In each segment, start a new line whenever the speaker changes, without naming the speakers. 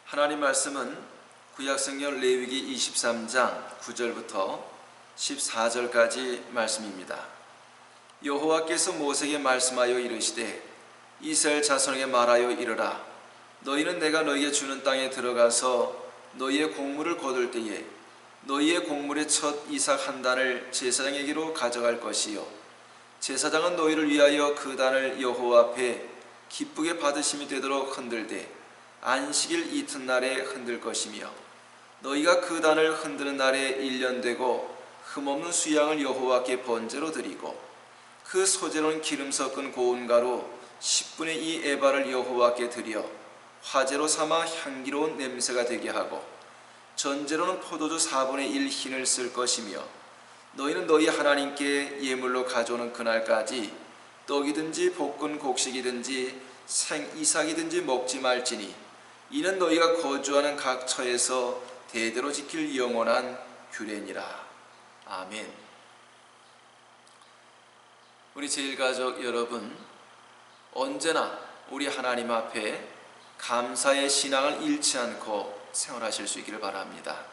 하나님 말씀은 구약성경 레위기 23장 9절부터 14절까지 말씀입니다. 여호와께서 모세에게 말씀하여 이르시되 이스라엘 자손에게 말하여 이르라. 너희는 내가 너희에게 주는 땅에 들어가서 너희의 곡물을 거둘 때에 너희의 곡물의 첫 이삭 한 단을 제사장에게로 가져갈 것이요 제사장은 너희를 위하여 그 단을 여호와 앞에 기쁘게 받으심이 되도록 흔들되 안식일 이튿날에 흔들 것이며 너희가 그 단을 흔드는 날에 1년 되고 흠없는 수양을 여호와께 번제로 드리고 그 소재로는 기름 섞은 고운 가루 10분의 2 에바를 여호와께 드려 화제로 삼아 향기로운 냄새가 되게 하고 전제로는 포도주 4분의 1 흰을 쓸 것이며 너희는 너희 하나님께 예물로 가져오는 그날까지 떡이든지 볶은 곡식이든지 생 이삭이든지 먹지 말지니 이는 너희가 거주하는 각 처에서 대대로 지킬 영원한 규례니라. 아멘. 우리 제일가족 여러분, 언제나 우리 하나님 앞에 감사의 신앙을 잃지 않고 생활하실 수 있기를 바랍니다.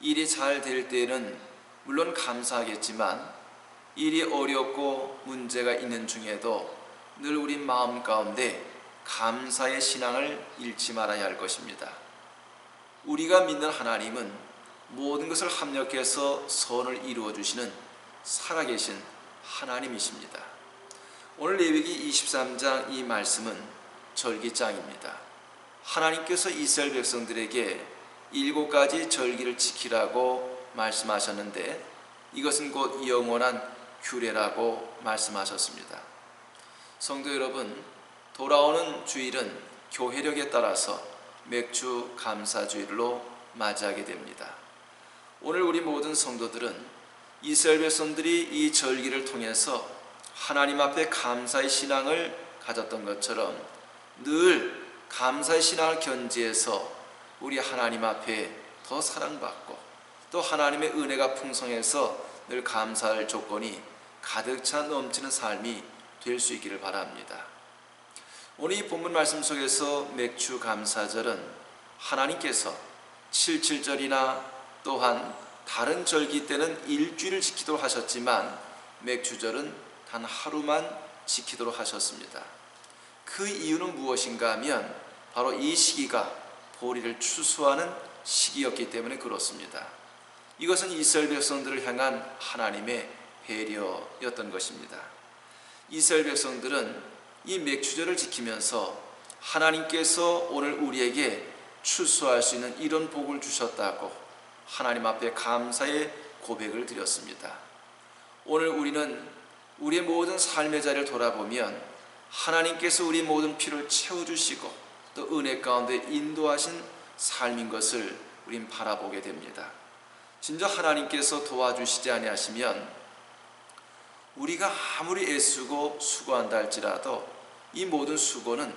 일이 잘 될 때에는 물론 감사하겠지만 일이 어렵고 문제가 있는 중에도 늘 우리 마음 가운데 감사의 신앙을 잃지 말아야 할 것입니다. 우리가 믿는 하나님은 모든 것을 합력해서 선을 이루어 주시는 살아계신 하나님이십니다. 오늘 레위기 23장 이 말씀은 절기장입니다. 하나님께서 이스라엘 백성들에게 7가지 절기를 지키라고 말씀하셨는데 이것은 곧 영원한 규례라고 말씀하셨습니다. 성도 여러분, 돌아오는 주일은 교회력에 따라서 맥주 감사주일로 맞이하게 됩니다. 오늘 우리 모든 성도들은 이스라엘 백성들이 이 절기를 통해서 하나님 앞에 감사의 신앙을 가졌던 것처럼 늘 감사의 신앙을 견지해서 우리 하나님 앞에 더 사랑받고 또 하나님의 은혜가 풍성해서 늘 감사할 조건이 가득 차 넘치는 삶이 될 수 있기를 바랍니다. 오늘 이 본문 말씀 속에서 맥주 감사절은 하나님께서 77절이나 또한 다른 절기 때는 일주일을 지키도록 하셨지만 맥주절은 단 하루만 지키도록 하셨습니다. 그 이유는 무엇인가 하면 바로 이 시기가 보리를 추수하는 시기였기 때문에 그렇습니다. 이것은 이스라엘 백성들을 향한 하나님의 배려였던 것입니다. 이스라엘 백성들은 이 맥주절을 지키면서 하나님께서 오늘 우리에게 추수할 수 있는 이런 복을 주셨다고 하나님 앞에 감사의 고백을 드렸습니다. 오늘 우리는 우리의 모든 삶의 자리를 돌아보면 하나님께서 우리 모든 필요를 채워주시고 또 은혜 가운데 인도하신 삶인 것을 우린 바라보게 됩니다. 진짜 하나님께서 도와주시지 아니하시면 우리가 아무리 애쓰고 수고한다 할지라도 이 모든 수고는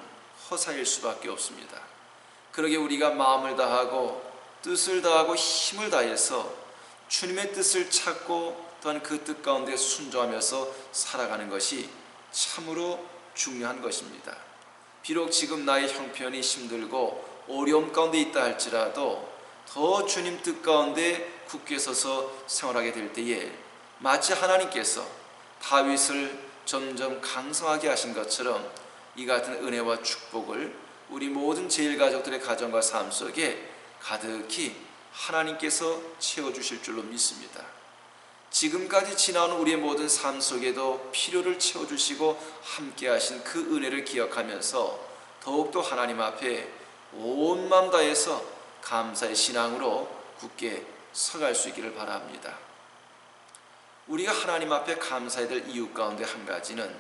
허사일 수밖에 없습니다. 그러게 우리가 마음을 다하고 뜻을 다하고 힘을 다해서 주님의 뜻을 찾고 또한 그 뜻 가운데 순종하면서 살아가는 것이 참으로 중요한 것입니다. 비록 지금 나의 형편이 힘들고 어려움 가운데 있다 할지라도 더 주님 뜻 가운데 굳게 서서 생활하게 될 때에 마치 하나님께서 다윗을 점점 강성하게 하신 것처럼 이 같은 은혜와 축복을 우리 모든 제일가족들의 가정과 삶 속에 가득히 하나님께서 채워주실 줄로 믿습니다. 지금까지 지나온 우리의 모든 삶 속에도 필요를 채워주시고 함께 하신 그 은혜를 기억하면서 더욱더 하나님 앞에 온 마음 다해서 감사의 신앙으로 굳게 서갈 수 있기를 바랍니다. 우리가 하나님 앞에 감사해야 될 이유 가운데 한 가지는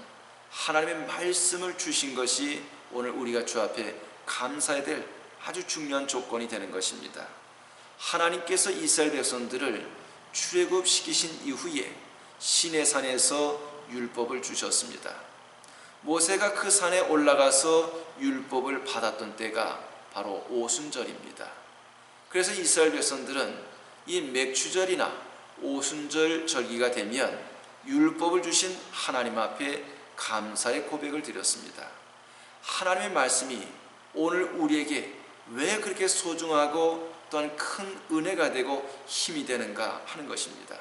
하나님의 말씀을 주신 것이 오늘 우리가 주 앞에 감사해야 될 아주 중요한 조건이 되는 것입니다. 하나님께서 이스라엘 백성들을 출애굽시키신 이후에 시내산에서 율법을 주셨습니다. 모세가 그 산에 올라가서 율법을 받았던 때가 바로 오순절입니다. 그래서 이스라엘 백성들은 이 맥주절이나 오순절 절기가 되면 율법을 주신 하나님 앞에 감사의 고백을 드렸습니다. 하나님의 말씀이 오늘 우리에게 왜 그렇게 소중하고 또한 큰 은혜가 되고 힘이 되는가 하는 것입니다.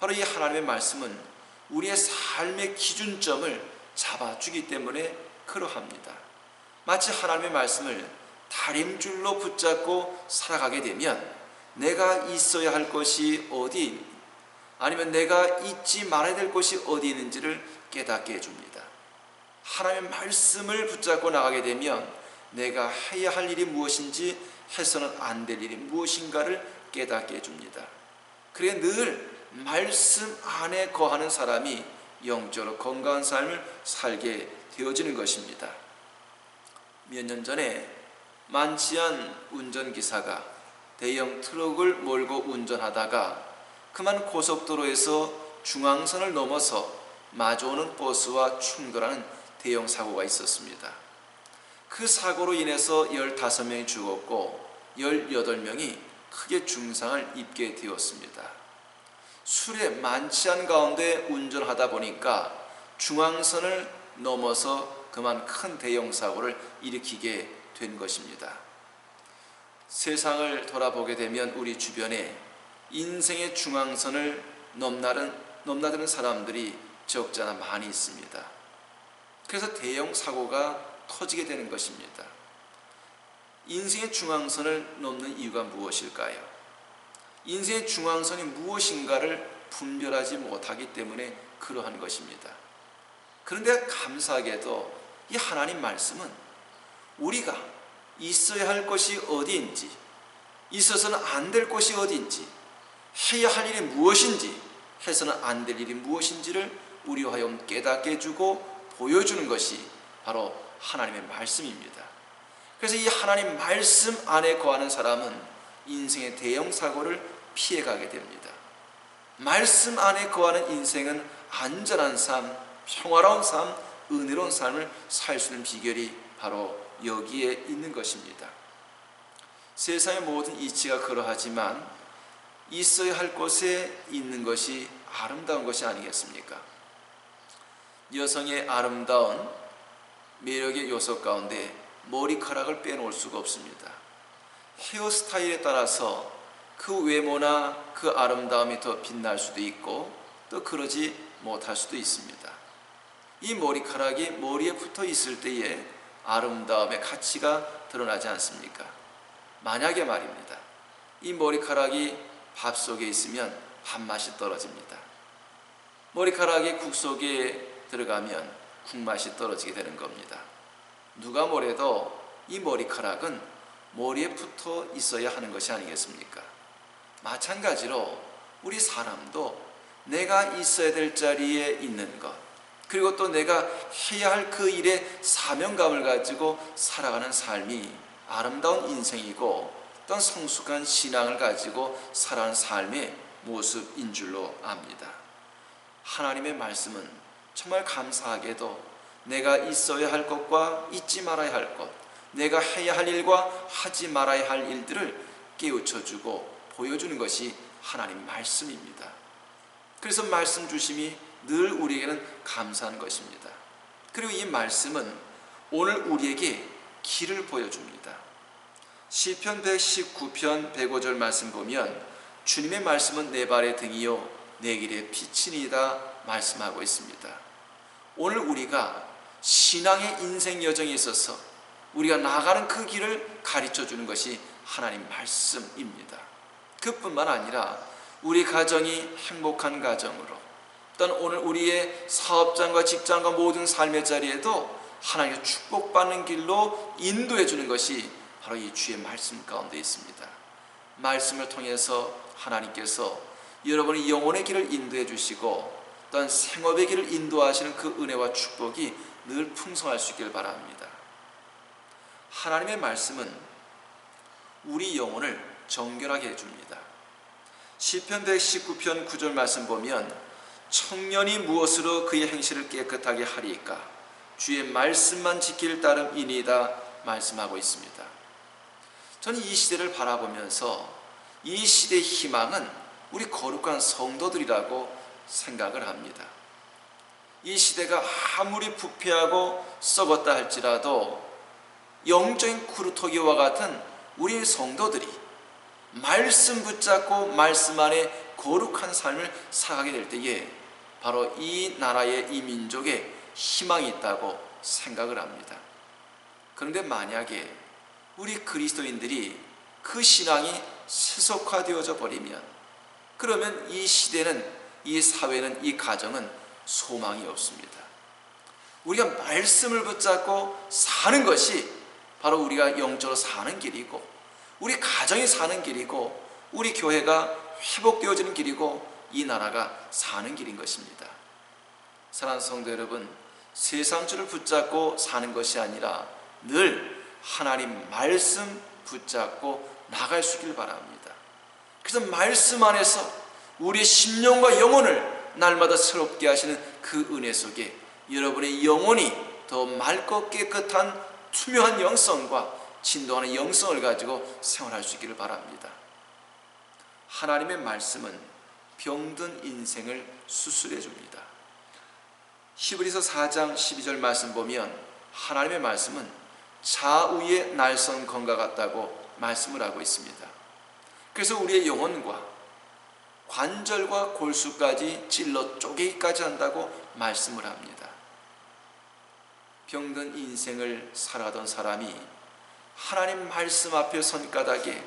바로 이 하나님의 말씀은 우리의 삶의 기준점을 잡아주기 때문에 그러합니다. 마치 하나님의 말씀을 다림줄로 붙잡고 살아가게 되면 내가 있어야 할 것이 어디 있는지, 아니면 내가 잊지 말아야 될 것이 어디 있는지를 깨닫게 해줍니다. 하나님의 말씀을 붙잡고 나가게 되면 내가 해야 할 일이 무엇인지, 해서는 안 될 일이 무엇인가를 깨닫게 해줍니다. 그래 늘 말씀 안에 거하는 사람이 영적으로 건강한 삶을 살게 되어지는 것입니다. 몇 년 전에 만취한 운전기사가 대형 트럭을 몰고 운전하다가 그만 고속도로에서 중앙선을 넘어서 마주오는 버스와 충돌하는 대형 사고가 있었습니다. 그 사고로 인해서 15명이 죽었고 18명이 크게 중상을 입게 되었습니다. 술에 만취한 가운데 운전하다 보니까 중앙선을 넘어서 그만 큰 대형 사고를 일으키게 된 것입니다. 세상을 돌아보게 되면 우리 주변에 인생의 중앙선을 넘나드는 사람들이 적지 않아 많이 있습니다. 그래서 대형 사고가 터지게 되는 것입니다. 인생의 중앙선을 넘는 이유가 무엇일까요? 인생의 중앙선이 무엇인가를 분별하지 못하기 때문에 그러한 것입니다. 그런데 감사하게도 이 하나님 말씀은 우리가 있어야 할 것이 어디인지, 있어서는 안 될 것이 어디인지, 해야 할 일이 무엇인지, 해서는 안 될 일이 무엇인지를 우리와 하여금 깨닫게 해주고 보여주는 것이 바로 하나님의 말씀입니다. 그래서 이 하나님 말씀 안에 거하는 사람은 인생의 대형 사고를 피해가게 됩니다. 말씀 안에 거하는 인생은 안전한 삶, 평화로운 삶, 은혜로운 삶을 살 수 있는 비결이 바로 여기에 있는 것입니다. 세상의 모든 이치가 그러하지만 있어야 할 곳에 있는 것이 아름다운 것이 아니겠습니까? 여성의 아름다운 매력의 요소 가운데 머리카락을 빼놓을 수가 없습니다. 헤어스타일에 따라서 그 외모나 그 아름다움이 더 빛날 수도 있고 또 그러지 못할 수도 있습니다. 이 머리카락이 머리에 붙어 있을 때에 아름다움의 가치가 드러나지 않습니까? 만약에 말입니다, 이 머리카락이 밥 속에 있으면 밥맛이 떨어집니다. 머리카락이 국 속에 들어가면 국맛이 떨어지게 되는 겁니다. 누가 뭐래도 이 머리카락은 머리에 붙어 있어야 하는 것이 아니겠습니까? 마찬가지로 우리 사람도 내가 있어야 될 자리에 있는 것, 그리고 또 내가 해야 할 그 일에 사명감을 가지고 살아가는 삶이 아름다운 인생이고 또한 성숙한 신앙을 가지고 살아가는 삶의 모습인 줄로 압니다. 하나님의 말씀은 정말 감사하게도 내가 있어야 할 것과 잊지 말아야 할 것, 내가 해야 할 일과 하지 말아야 할 일들을 깨우쳐주고 보여주는 것이 하나님 말씀입니다. 그래서 말씀 주심이 늘 우리에게는 감사한 것입니다. 그리고 이 말씀은 오늘 우리에게 길을 보여줍니다. 시편 119편 105절 말씀 보면 주님의 말씀은 내 발의 등이요 내 길의 빛이니이다 말씀하고 있습니다. 오늘 우리가 신앙의 인생 여정에 있어서 우리가 나아가는 그 길을 가르쳐주는 것이 하나님 말씀입니다. 그뿐만 아니라 우리 가정이 행복한 가정으로, 또는 오늘 우리의 사업장과 직장과 모든 삶의 자리에도 하나님의 축복받는 길로 인도해 주는 것이 바로 이 주의 말씀 가운데 있습니다. 말씀을 통해서 하나님께서 여러분의 영혼의 길을 인도해 주시고 또한 생업의 길을 인도하시는 그 은혜와 축복이 늘 풍성할 수 있기를 바랍니다. 하나님의 말씀은 우리 영혼을 정결하게 해줍니다. 시편 119편 9절 말씀 보면 청년이 무엇으로 그의 행실을 깨끗하게 하리이까 주의 말씀만 지킬 따름이니이다 말씀하고 있습니다. 저는 이 시대를 바라보면서 이 시대의 희망은 우리 거룩한 성도들이라고 생각을 합니다. 이 시대가 아무리 부패하고 썩었다 할지라도 영적인 구루토기와 같은 우리 성도들이 말씀 붙잡고 말씀 안에 거룩한 삶을 살아가게 될 때에 바로 이 나라의, 이 민족에 희망이 있다고 생각을 합니다. 그런데 만약에 우리 그리스도인들이 그 신앙이 세속화되어져 버리면, 그러면 이 시대는, 이 사회는, 이 가정은 소망이 없습니다. 우리가 말씀을 붙잡고 사는 것이 바로 우리가 영적으로 사는 길이고, 우리 가정이 사는 길이고, 우리 교회가 회복되어지는 길이고, 이 나라가 사는 길인 것입니다. 사랑하는 성도 여러분, 세상주를 붙잡고 사는 것이 아니라 늘 하나님 말씀 붙잡고 나갈 수 있길 바랍니다. 그래서 말씀 안에서 우리의 심령과 영혼을 날마다 새롭게 하시는 그 은혜 속에 여러분의 영혼이 더 맑고 깨끗한 투명한 영성과 진동하는 영성을 가지고 생활할 수 있기를 바랍니다. 하나님의 말씀은 병든 인생을 수술해 줍니다. 히브리서 4장 12절 말씀 보면 하나님의 말씀은 좌우의 날선 검과 같다고 말씀을 하고 있습니다. 그래서 우리의 영혼과 관절과 골수까지 찔러 쪼개기까지 한다고 말씀을 합니다. 병든 인생을 살아가던 사람이 하나님 말씀 앞에 손바닥에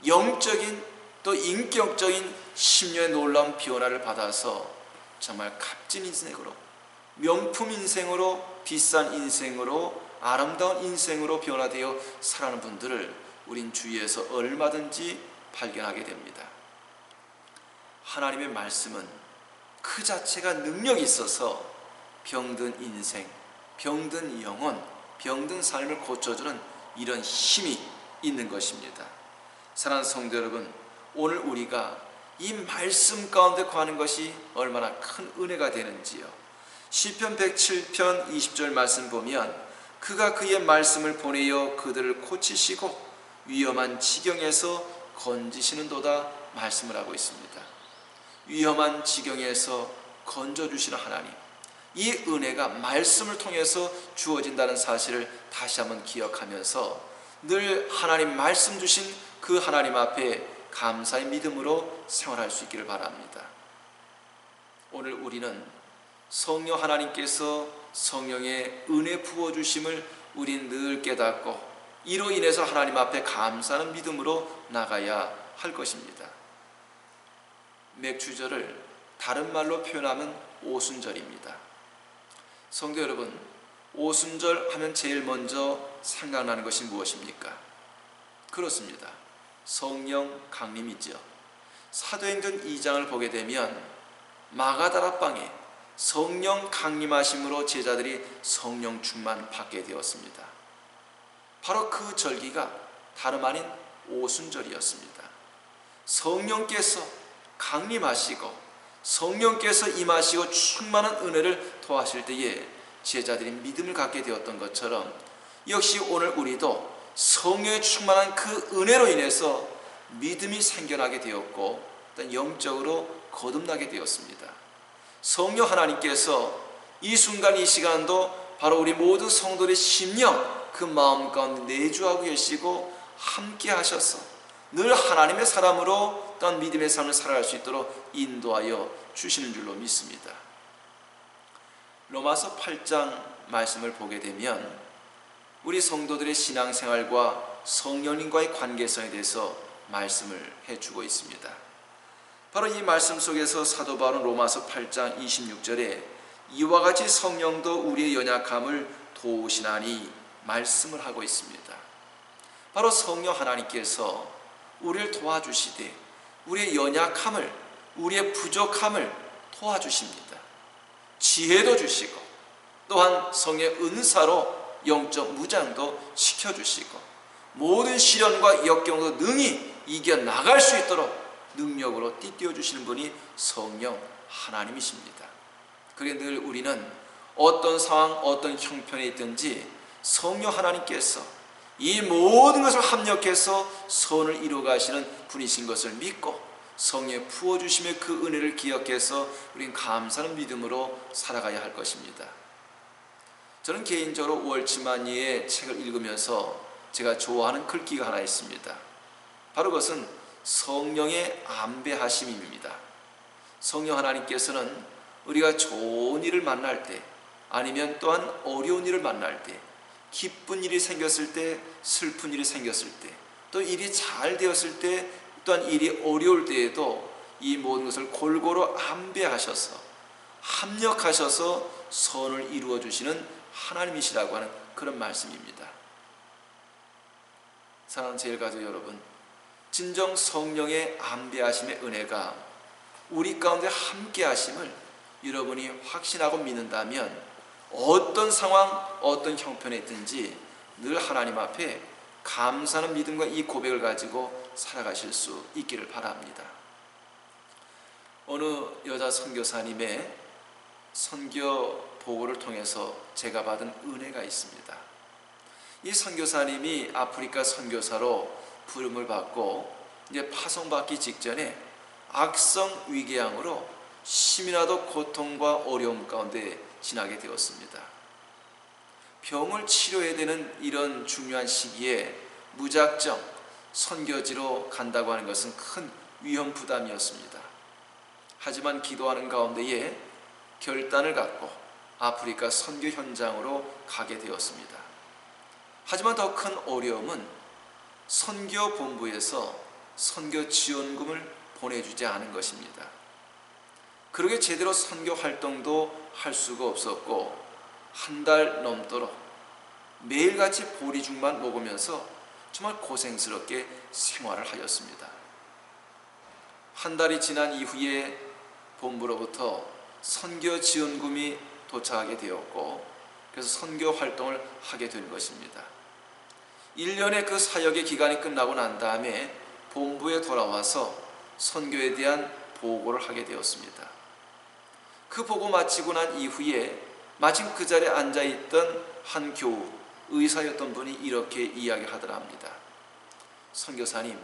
영적인 또 인격적인 심령의 놀라운 변화를 받아서 정말 값진 인생으로, 명품 인생으로, 비싼 인생으로, 아름다운 인생으로 변화되어 살아가는 분들을 우린 주위에서 얼마든지 발견하게 됩니다. 하나님의 말씀은 그 자체가 능력이 있어서 병든 인생, 병든 영혼, 병든 삶을 고쳐주는 이런 힘이 있는 것입니다. 사랑하는 성도 여러분, 오늘 우리가 이 말씀 가운데 거하는 것이 얼마나 큰 은혜가 되는지요. 시편 107편 20절 말씀 보면 그가 그의 말씀을 보내어 그들을 고치시고 위험한 지경에서 건지시는도다 말씀을 하고 있습니다. 위험한 지경에서 건져주시는 하나님, 이 은혜가 말씀을 통해서 주어진다는 사실을 다시 한번 기억하면서 늘 하나님 말씀 주신 그 하나님 앞에 감사의 믿음으로 생활할 수 있기를 바랍니다. 오늘 우리는 성령 하나님께서 성령의 은혜 부어주심을 우린 늘 깨닫고 이로 인해서 하나님 앞에 감사하는 믿음으로 나가야 할 것입니다. 맥주절을 다른 말로 표현하면 오순절입니다. 성도 여러분, 오순절 하면 제일 먼저 생각나는 것이 무엇입니까? 그렇습니다. 성령 강림이죠. 사도행전 2장을 보게 되면 마가다라방에 성령 강림하심으로 제자들이 성령 충만 받게 되었습니다. 바로 그 절기가 다름 아닌 오순절이었습니다. 성령께서 강림하시고 성령께서 임하시고 충만한 은혜를 더하실 때에 제자들이 믿음을 갖게 되었던 것처럼 역시 오늘 우리도 성령의 충만한 그 은혜로 인해서 믿음이 생겨나게 되었고 영적으로 거듭나게 되었습니다. 성령 하나님께서 이 순간 이 시간도 바로 우리 모든 성도들의 심령 그 마음 가운데 내주하고 계시고 함께 하셔서 늘 하나님의 사람으로 또한 믿음의 삶을 살아갈 수 있도록 인도하여 주시는 줄로 믿습니다. 로마서 8장 말씀을 보게 되면 우리 성도들의 신앙생활과 성령님과의 관계성에 대해서 말씀을 해주고 있습니다. 바로 이 말씀 속에서 사도 바울은 로마서 8장 26절에 이와 같이 성령도 우리의 연약함을 도우시나니 말씀을 하고 있습니다. 바로 성령 하나님께서 우리를 도와주시되 우리의 연약함을, 우리의 부족함을 도와주십니다. 지혜도 주시고 또한 성령의 은사로 영적 무장도 시켜주시고 모든 시련과 역경도 능히 이겨나갈 수 있도록 능력으로 띠띠워주시는 분이 성령 하나님이십니다. 그게 늘 우리는 어떤 상황, 어떤 형편에 있든지 성령 하나님께서 이 모든 것을 합력해서 선을 이루어가시는 분이신 것을 믿고 성령의 부어주심의 그 은혜를 기억해서 우린 감사하는 믿음으로 살아가야 할 것입니다. 저는 개인적으로 월츠만니의 책을 읽으면서 제가 좋아하는 글귀가 하나 있습니다. 바로 그것은 성령의 안배하심입니다. 성령 하나님께서는 우리가 좋은 일을 만날 때, 아니면 또한 어려운 일을 만날 때, 기쁜 일이 생겼을 때, 슬픈 일이 생겼을 때, 또 일이 잘 되었을 때, 또한 일이 어려울 때에도 이 모든 것을 골고루 안배하셔서 합력하셔서 선을 이루어 주시는 하나님이시라고 하는 그런 말씀입니다. 사랑하는 제일가족 여러분, 진정 성령의 안배하심의 은혜가 우리 가운데 함께 하심을 여러분이 확신하고 믿는다면 어떤 상황, 어떤 형편에 있든지 늘 하나님 앞에 감사하는 믿음과 이 고백을 가지고 살아가실 수 있기를 바랍니다. 어느 여자 선교사님의 선교 보고를 통해서 제가 받은 은혜가 있습니다. 이 선교사님이 아프리카 선교사로 부름을 받고 이제 파송받기 직전에 악성 위궤양으로 심이나도 고통과 어려움 가운데 지나게 되었습니다. 병을 치료해야 되는 이런 중요한 시기에 무작정 선교지로 간다고 하는 것은 큰 위험 부담이었습니다. 하지만 기도하는 가운데에 결단을 갖고 아프리카 선교 현장으로 가게 되었습니다. 하지만 더 큰 어려움은 선교 본부에서 선교 지원금을 보내주지 않은 것입니다. 그러게 제대로 선교 활동도 할 수가 없었고 한 달 넘도록 매일같이 보리죽만 먹으면서 정말 고생스럽게 생활을 하였습니다. 한 달이 지난 이후에 본부로부터 선교 지원금이 도착하게 되었고 그래서 선교 활동을 하게 된 것입니다. 1년의 그 사역의 기간이 끝나고 난 다음에 본부에 돌아와서 선교에 대한 보고를 하게 되었습니다. 그 보고 마치고 난 이후에 마침 그 자리에 앉아있던 한 교우, 의사였던 분이 이렇게 이야기하더라 합니다. 선교사님,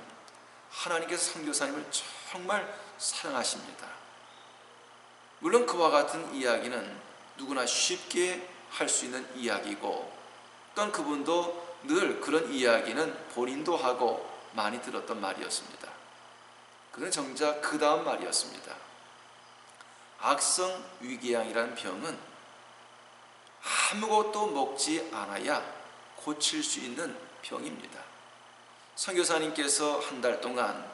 하나님께서 선교사님을 정말 사랑하십니다. 물론 그와 같은 이야기는 누구나 쉽게 할 수 있는 이야기고 또한 그분도 늘 그런 이야기는 본인도 하고 많이 들었던 말이었습니다. 그는 정작 그 다음 말이었습니다. 악성 위궤양이라는 병은 아무것도 먹지 않아야 고칠 수 있는 병입니다. 선교사님께서 한 달 동안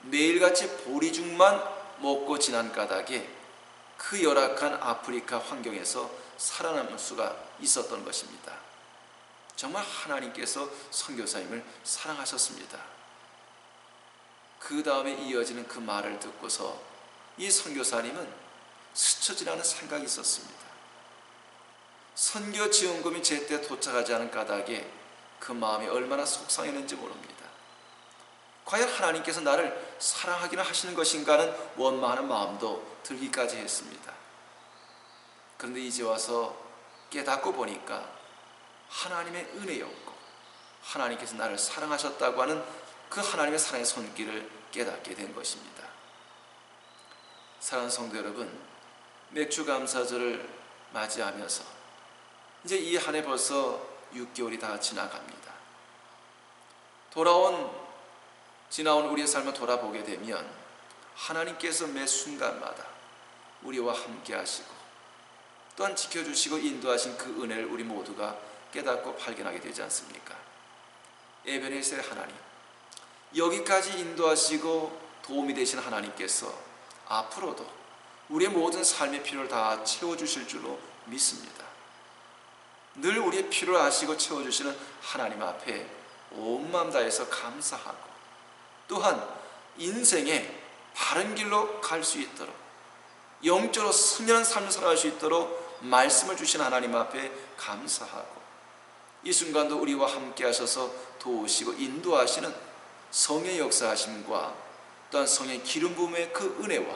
매일같이 보리죽만 먹고 지난 까닭에 그 열악한 아프리카 환경에서 살아남을 수가 있었던 것입니다. 정말 하나님께서 선교사님을 사랑하셨습니다. 그 다음에 이어지는 그 말을 듣고서 이 선교사님은 스쳐 지나는 생각이 있었습니다. 선교 지원금이 제때 도착하지 않은 까닭에 그 마음이 얼마나 속상했는지 모릅니다. 과연 하나님께서 나를 사랑하기는 하시는 것인가는 원망하는 마음도 들기까지 했습니다. 그런데 이제 와서 깨닫고 보니까 하나님의 은혜였고 하나님께서 나를 사랑하셨다고 하는 그 하나님의 사랑의 손길을 깨닫게 된 것입니다. 사랑하는 성도 여러분, 맥주 감사절을 맞이하면서 이제 이 한 해 벌써 6개월이 다 지나갑니다. 지나온 우리의 삶을 돌아보게 되면 하나님께서 매 순간마다 우리와 함께 하시고 또한 지켜주시고 인도하신 그 은혜를 우리 모두가 깨닫고 발견하게 되지 않습니까? 에베네셀 하나님, 여기까지 인도하시고 도움이 되신 하나님께서 앞으로도 우리의 모든 삶의 필요를 다 채워주실 줄로 믿습니다. 늘 우리의 필요를 아시고 채워주시는 하나님 앞에 온 마음 다해서 감사하고 또한 인생의 바른 길로 갈 수 있도록 영적으로 승리하는 삶을 살아갈 수 있도록 말씀을 주신 하나님 앞에 감사하고 이 순간도 우리와 함께 하셔서 도우시고 인도하시는 성의 역사하심과 또한 성의 기름 부음의 그 은혜와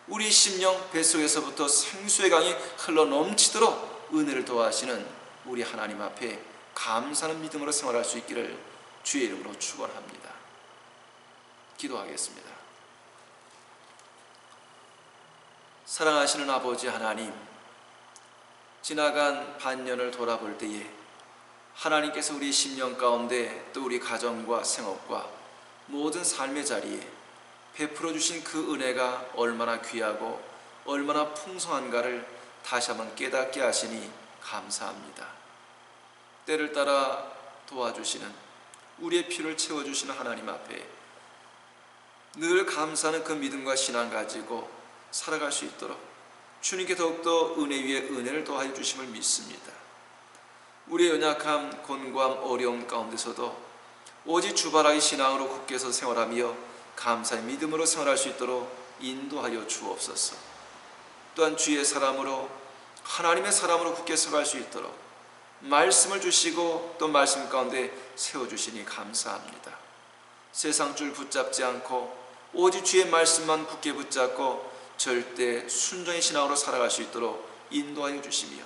우리 심령 뱃속에서부터 생수의 강이 흘러 넘치도록 은혜를 도와하시는 우리 하나님 앞에 감사하는 믿음으로 생활할 수 있기를 주의 이름으로 축원합니다. 기도하겠습니다. 사랑하시는 아버지 하나님, 지나간 반년을 돌아볼 때에 하나님께서 우리 심령 가운데 또 우리 가정과 생업과 모든 삶의 자리에 베풀어 주신 그 은혜가 얼마나 귀하고 얼마나 풍성한가를 다시 한번 깨닫게 하시니 감사합니다. 때를 따라 도와주시는, 우리의 필요를 채워주시는 하나님 앞에 늘 감사하는 그 믿음과 신앙 가지고 살아갈 수 있도록 주님께 더욱더 은혜 위에 은혜를 더하여 주심을 믿습니다. 우리의 연약함, 곤고함, 어려움 가운데서도 오직 주바라기 신앙으로 굳게서 생활하며 감사의 믿음으로 생활할 수 있도록 인도하여 주옵소서. 또한 주의 사람으로, 하나님의 사람으로 굳게 서갈 수 있도록 말씀을 주시고 또 말씀 가운데 세워주시니 감사합니다. 세상 줄 붙잡지 않고 오직 주의 말씀만 굳게 붙잡고 절대 순종의 신앙으로 살아갈 수 있도록 인도하여 주시며,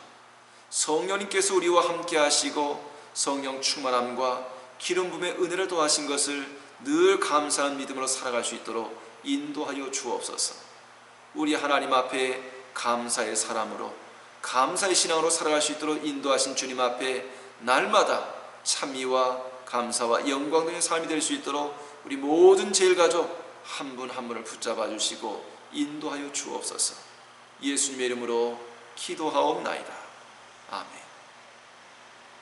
성령님께서 우리와 함께 하시고 성령 충만함과 기름 부음의 은혜를 더하신 것을 늘 감사한 믿음으로 살아갈 수 있도록 인도하여 주옵소서. 우리 하나님 앞에 감사의 사람으로, 감사의 신앙으로 살아갈 수 있도록 인도하신 주님 앞에 날마다 찬미와 감사와 영광 되는 삶이 될 수 있도록 우리 모든 제일가족 한 분 한 분을 붙잡아 주시고 인도하여 주옵소서. 예수님의 이름으로 기도하옵나이다. 아멘.